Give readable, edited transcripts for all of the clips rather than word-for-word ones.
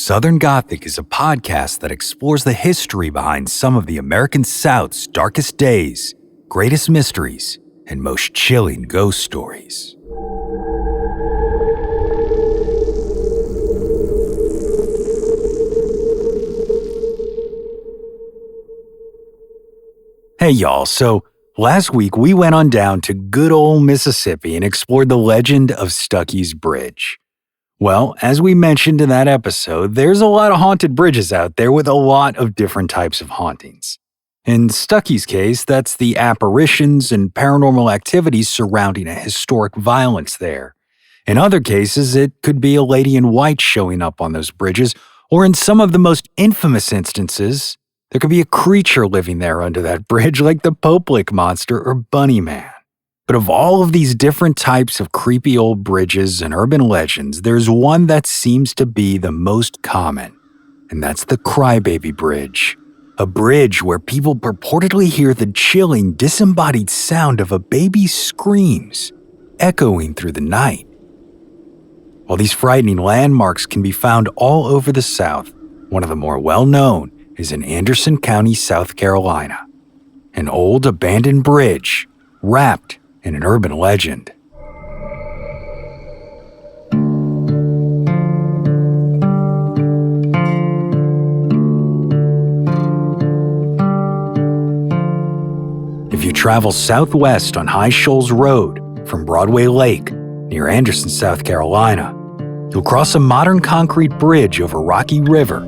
Southern Gothic is a podcast that explores the history behind some of the American South's darkest days, greatest mysteries, and most chilling ghost stories. Hey y'all, so last week we went on down to good old Mississippi and explored the legend of Stuckey's Bridge. Well, as we mentioned in that episode, there's a lot of haunted bridges out there with a lot of different types of hauntings. In Stuckey's case, that's the apparitions and paranormal activities surrounding a historic violence there. In other cases, it could be a lady in white showing up on those bridges, or in some of the most infamous instances, there could be a creature living there under that bridge like the Poplick Monster or Bunny Man. But of all of these different types of creepy old bridges and urban legends, there's one that seems to be the most common, and that's the Crybaby Bridge. A bridge where people purportedly hear the chilling, disembodied sound of a baby's screams echoing through the night. While these frightening landmarks can be found all over the South, one of the more well-known is in Anderson County, South Carolina. An old abandoned bridge wrapped in an urban legend. If you travel southwest on High Shoals Road from Broadway Lake near Anderson, South Carolina, you'll cross a modern concrete bridge over Rocky River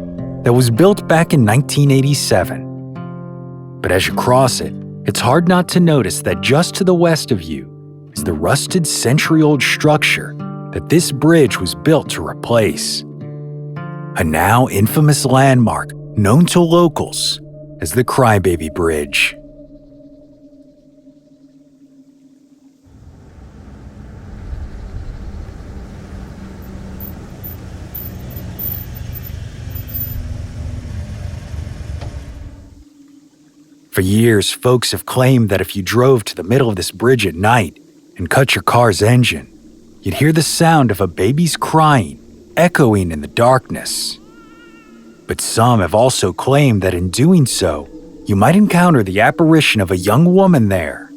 that was built back in 1987. But as you cross it, it's hard not to notice that just to the west of you is the rusted century-old structure that this bridge was built to replace. A now infamous landmark known to locals as the Crybaby Bridge. For years, folks have claimed that if you drove to the middle of this bridge at night and cut your car's engine, you'd hear the sound of a baby's crying echoing in the darkness. But some have also claimed that in doing so, you might encounter the apparition of a young woman there,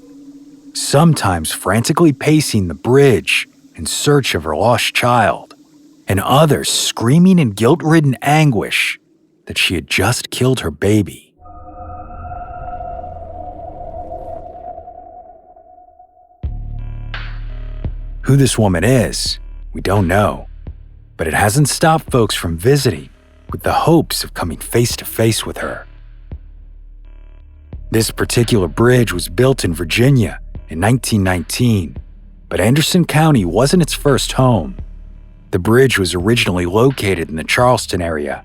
sometimes frantically pacing the bridge in search of her lost child, and others screaming in guilt-ridden anguish that she had just killed her baby. Who this woman is, we don't know, but it hasn't stopped folks from visiting with the hopes of coming face to face with her. This particular bridge was built in Virginia in 1919, but Anderson County wasn't its first home. The bridge was originally located in the Charleston area.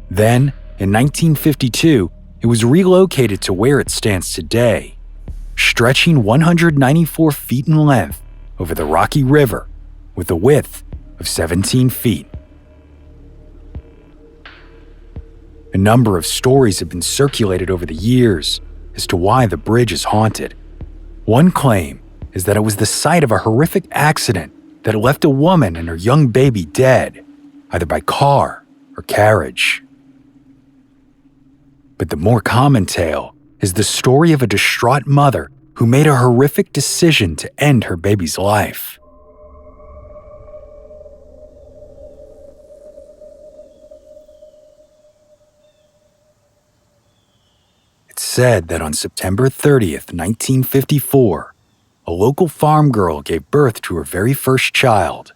Then, in 1952, it was relocated to where it stands today, stretching 194 feet in length over the Rocky River with a width of 17 feet. A number of stories have been circulated over the years as to why the bridge is haunted. One claim is that it was the site of a horrific accident that left a woman and her young baby dead, either by car or carriage. But the more common tale is the story of a distraught mother who made a horrific decision to end her baby's life. It's said that on September 30th, 1954, a local farm girl gave birth to her very first child.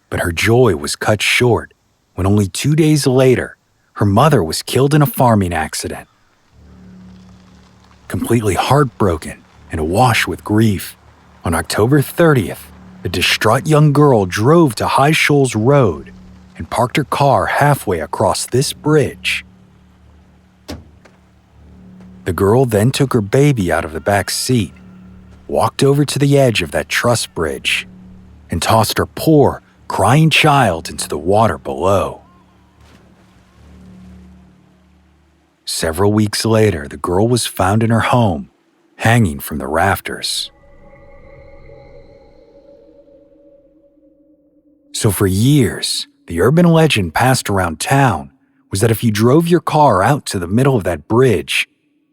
But her joy was cut short when only 2 days later, her mother was killed in a farming accident. Completely heartbroken and awash with grief, on October 30th, the distraught young girl drove to High Shoals Road and parked her car halfway across this bridge. The girl then took her baby out of the back seat, walked over to the edge of that truss bridge, and tossed her poor, crying child into the water below. Several weeks later, the girl was found in her home, hanging from the rafters. So for years, The urban legend passed around town was that if you drove your car out to the middle of that bridge,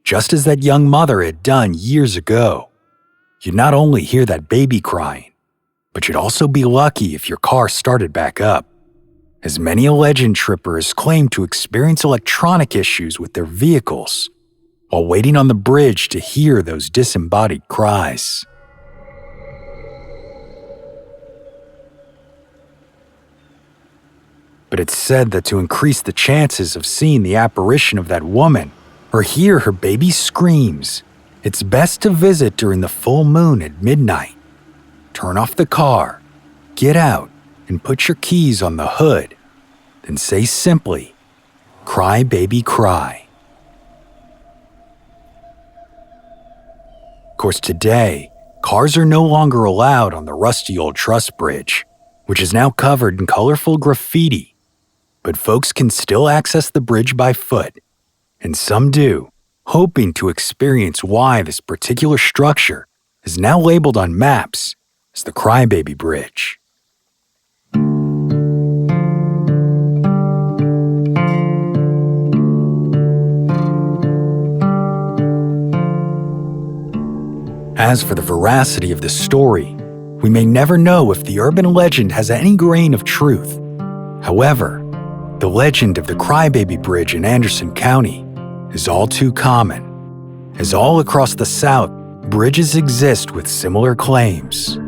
just as that young mother had done years ago, you'd not only hear that baby crying, but you'd also be lucky if your car started back up, as many legend trippers claim to experience electronic issues with their vehicles while waiting on the bridge to hear those disembodied cries. But it's said that to increase the chances of seeing the apparition of that woman or hear her baby's screams, it's best to visit during the full moon at midnight. Turn off the car, get out, and put your keys on the hood. Then say simply, "Cry, baby, cry." Of course, today, cars are no longer allowed on the rusty old truss bridge, which is now covered in colorful graffiti. But folks can still access the bridge by foot, and some do, hoping to experience why this particular structure is now labeled on maps as the Crybaby Bridge. As for the veracity of this story, we may never know if the urban legend has any grain of truth. However, the legend of the Crybaby Bridge in Anderson County is all too common, as all across the South, bridges exist with similar claims.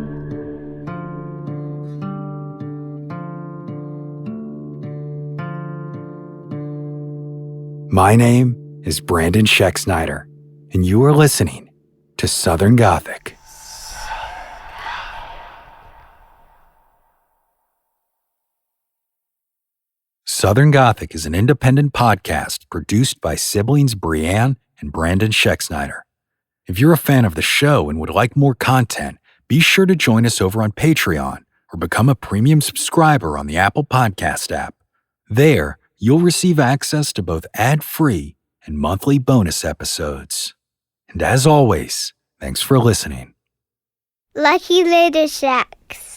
My name is Brandon Schexnayder, and you are listening to Southern Gothic. Southern Gothic is an independent podcast produced by siblings Brianne and Brandon Schexnayder. If you're a fan of the show and would like more content, be sure to join us over on Patreon or become a premium subscriber on the Apple Podcast app. There, you'll receive access to both ad-free and monthly bonus episodes. And as always, thanks for listening. Lucky Later Shacks.